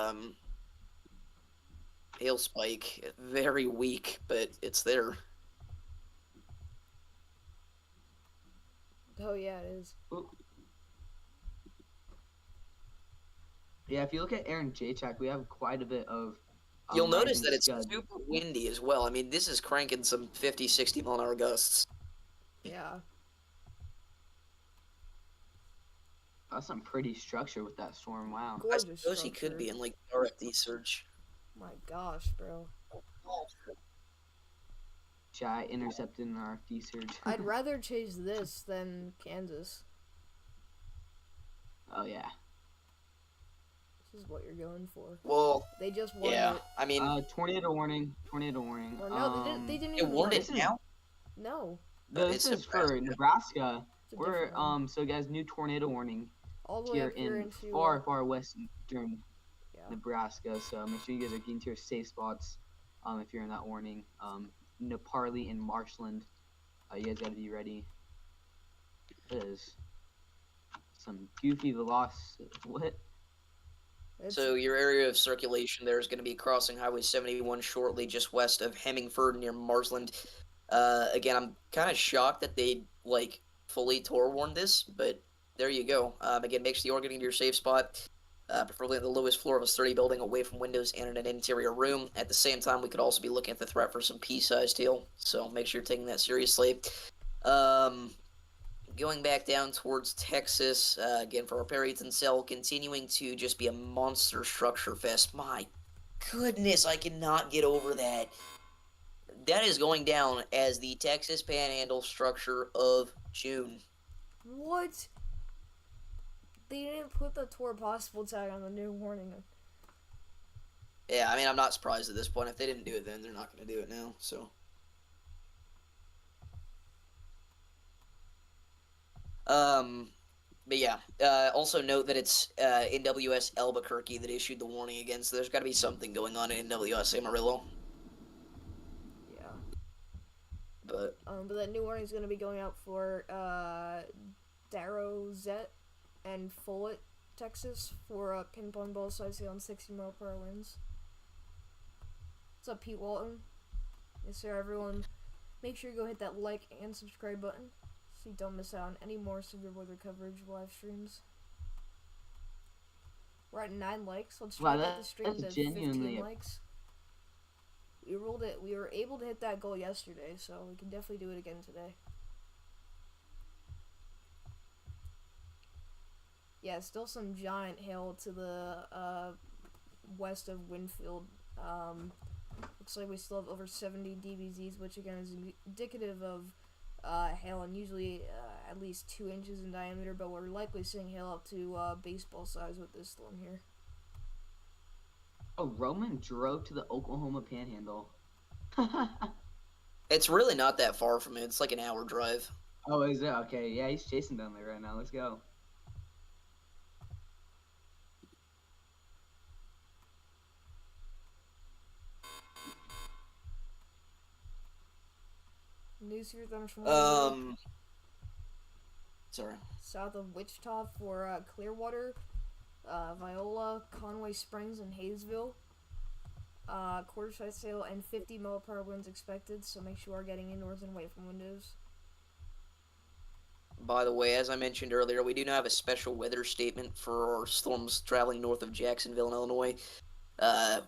A: hail spike, very weak, but it's there.
B: Oh yeah, it is.
C: Ooh. Yeah, if you look at Aaron Jacek, we have quite a bit of.
A: You'll notice
C: Rising
A: that it's
C: Scud.
A: super windy as well. I mean, this is cranking some 50, 60 mile an hour gusts.
B: Yeah.
C: That's some pretty structure with that storm. Wow.
A: I
B: Gorgeous
A: suppose he
B: structure.
A: could be in like RFD surge.
B: My gosh, bro.
C: Chat intercepted an RFD surge.
B: I'd rather chase this than Kansas.
C: Oh yeah.
B: This is what you're going for.
A: Well,
B: They just won
A: yeah.
B: it.
A: I mean,
C: Tornado warning. Tornado warning.
B: Or no, they didn't
A: it
B: even
A: warned
B: win
A: it now.
B: No.
C: No,
A: It's
C: this is for
A: Nebraska.
C: Nebraska.
B: It's a
C: We're
B: different one.
C: so guys, new tornado warning
B: All the way
C: here
B: up here
C: in
B: into
C: far western
B: yeah.
C: Nebraska. So make sure you guys are getting to your safe spots. If you're in that warning, Neparley and Marshland, you guys got to be ready. It is some goofy velocity. What?
B: It's,
A: So your area of circulation there is going to be crossing Highway 71 shortly, just west of Hemmingford near Marsland. Again, I'm kind of shocked that they like fully Tor warned this, but there you go. Again, make sure you're getting to your safe spot, preferably on the lowest floor of a sturdy building, away from windows and in an interior room. At the same time, we could also be looking at the threat for some pea-sized hail, so make sure you're taking that seriously. Going back down towards Texas, again for our Perryton cell, continuing to just be a monster structure fest. My goodness, I cannot get over that. That is going down as the Texas Panhandle structure of June.
B: what? They didn't put the tour possible tag on the new warning.
A: Yeah, I mean, I'm not surprised at this point. If they didn't do it then, they're not going to do it now, so. But yeah, also note that it's NWS Albuquerque that issued the warning again, so there's got to be something going on in NWS Amarillo.
B: Yeah.
A: But
B: But that new warning is going to be going out for Darrowzette and Follett, Texas, for ping pong ball size hail and 60 mile per hour winds. What's up, Pete Walton? Yes, sir, everyone. Make sure you go hit that like and subscribe button so you don't miss out on any more severe weather coverage live streams. We're at 9 likes. Let's try
C: Wow,
B: to get the stream to
C: that's
B: 15
C: genuinely
B: likes. We rolled it. We were able to hit that goal yesterday, so we can definitely do it again today. Yeah, still some giant hail to the west of Winfield. Looks like we still have over 70 DBZs, which again is indicative of hail, and usually at least 2 inches in diameter, but we're likely seeing hail up to baseball size with this storm here.
C: Oh, Roman drove to the Oklahoma Panhandle.
A: it's really not that far from it. It's like an hour drive.
C: Oh, is it? Okay, yeah, he's chasing down there right now. Let's go.
B: News here comes from
A: Sorry.
B: south of Wichita for Clearwater, Viola, Conway Springs, and Hayesville. Quarter size sail and 50 mile per hour winds expected, so make sure you are getting indoors and away from windows.
A: By the way, as I mentioned earlier, we do now have a special weather statement for our storms traveling north of Jacksonville, Illinois.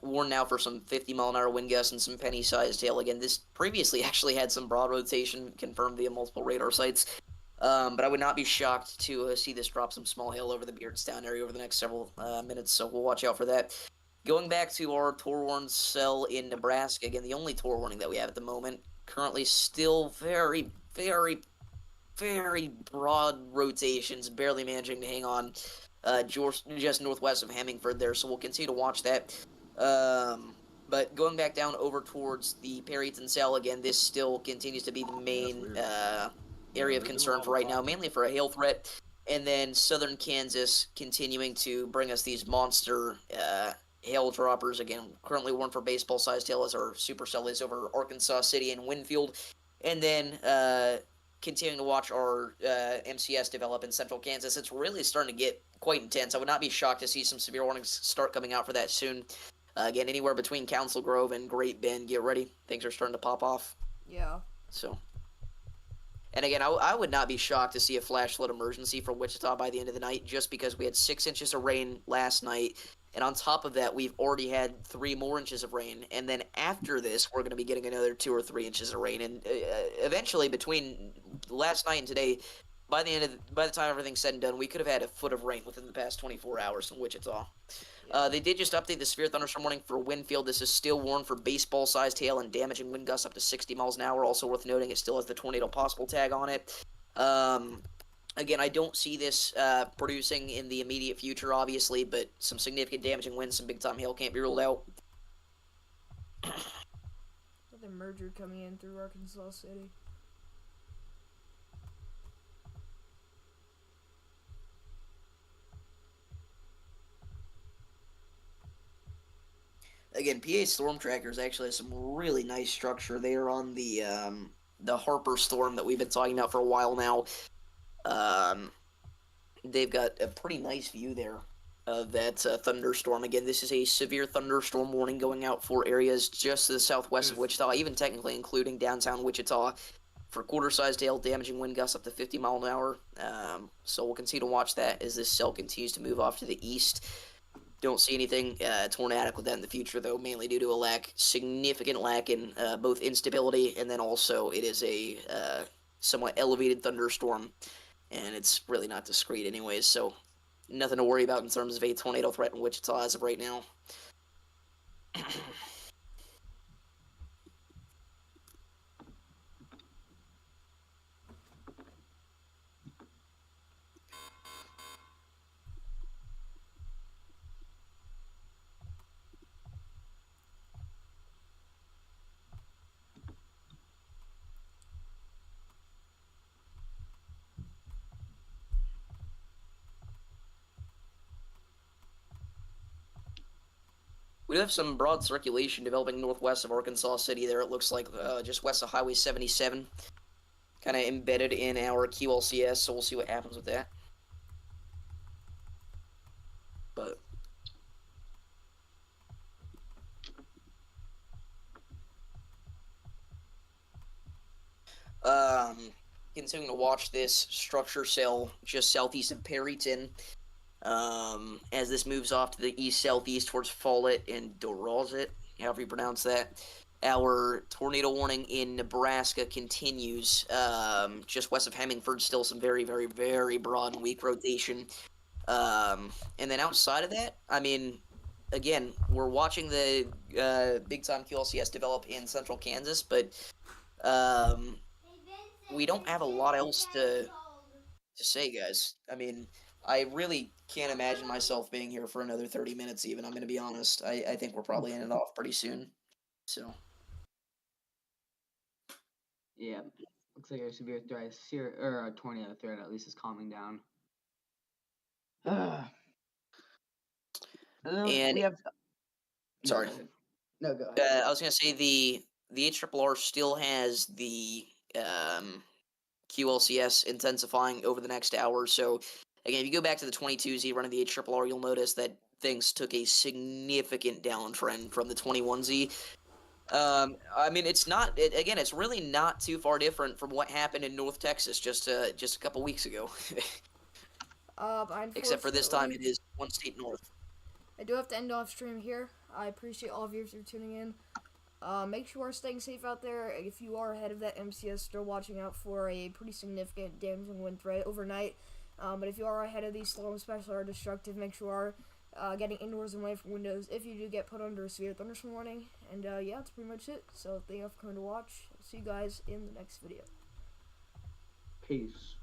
A: Warned now for some 50 mile an hour wind gusts and some penny-sized hail. Again, this previously actually had some broad rotation confirmed via multiple radar sites. But I would not be shocked to see this drop some small hail over the Beardstown area over the next several minutes, so we'll watch out for that. Going back to our Tor warn cell in Nebraska, again, the only Tor warning that we have at the moment, currently still very, very very broad rotations, barely managing to hang on just northwest of Hemmingford there, so we'll continue to watch that. But going back down over towards the Perryton Cell again, this still continues to be the main area of concern for right now, mainly for a hail threat. And then southern Kansas continuing to bring us these monster hail droppers. Again, currently one for baseball-sized hail as our supercell is over Arkansas City and Winfield. And then continuing to watch our MCS develop in central Kansas. It's really starting to get quite intense. I would not be shocked to see some severe warnings start coming out for that soon. Again, anywhere between Council Grove and Great Bend, get ready. Things are starting to pop off.
B: Yeah.
A: So, and again, I would not be shocked to see a flash flood emergency for Wichita by the end of the night, just because we had 6 inches of rain last night, and on top of that, we've already had 3 more inches of rain, and then after this, we're going to be getting another 2 or 3 inches of rain, and eventually, between last night and today, by the time everything's said and done, we could have had a foot of rain within the past 24 hours in Wichita. They did just update the severe thunderstorm warning for Winfield. This is still warned for baseball-sized hail and damaging wind gusts up to 60 miles an hour. Also worth noting, it still has the tornado possible tag on it. Again, I don't see this producing in the immediate future, obviously, but some significant damaging winds, some big-time hail can't be ruled out.
B: The merger coming in through Arkansas City.
A: Again, PA Storm Trackers actually has some really nice structure there on the Harper storm that we've been talking about for a while now. They've got a pretty nice view there of that thunderstorm. Again, this is a severe thunderstorm warning going out for areas just to the southwest of Wichita, even technically including downtown Wichita, for quarter-sized hail, damaging wind gusts up to 50 miles an hour. So we'll continue to watch that as this cell continues to move off to the east. Don't see anything tornadic with that in the future, though, mainly due to a significant lack in both instability, and then also it is a somewhat elevated thunderstorm, and it's really not discrete anyways, so nothing to worry about in terms of a tornado threat in Wichita as of right now. We do have some broad circulation developing northwest of Arkansas City there, it looks like, just west of Highway 77. Kind of embedded in our QLCS, so we'll see what happens with that. But continuing to watch this structure cell just southeast of Perryton. As this moves off to the east-southeast towards Follett and Dorozit, however you pronounce that. Our tornado warning in Nebraska continues, just west of Hemmingford, still some very, very, very broad and weak rotation. And then outside of that, I mean, again, we're watching the big-time QLCS develop in central Kansas, but we don't have a lot else to say, guys. I mean, I really can't imagine myself being here for another 30 minutes even, I'm going to be honest. I think we're probably ending off pretty soon. So.
C: Yeah. Looks like a severe threat, or a tornado threat at least is calming down.
A: And
C: we have...
A: Sorry.
C: No, go ahead.
A: I was going to say the HRRR still has the QLCS intensifying over the next hour. So, again, if you go back to the 22Z running the HRRR, you'll notice that things took a significant downtrend from the 21Z. I mean, it's not. Again, it's really not too far different from what happened in North Texas just a couple weeks ago. Except for this time, it is one state north.
B: I do have to end off stream here. I appreciate all of you for tuning in. Make sure you are staying safe out there. If you are ahead of that MCS, still watching out for a pretty significant damaging wind threat overnight. But if you are ahead of these storms, especially are destructive, make sure you are getting indoors and away from windows if you do get put under a severe thunderstorm warning. And yeah, that's pretty much it. So thank you for coming to watch. I'll see you guys in the next video.
C: Peace.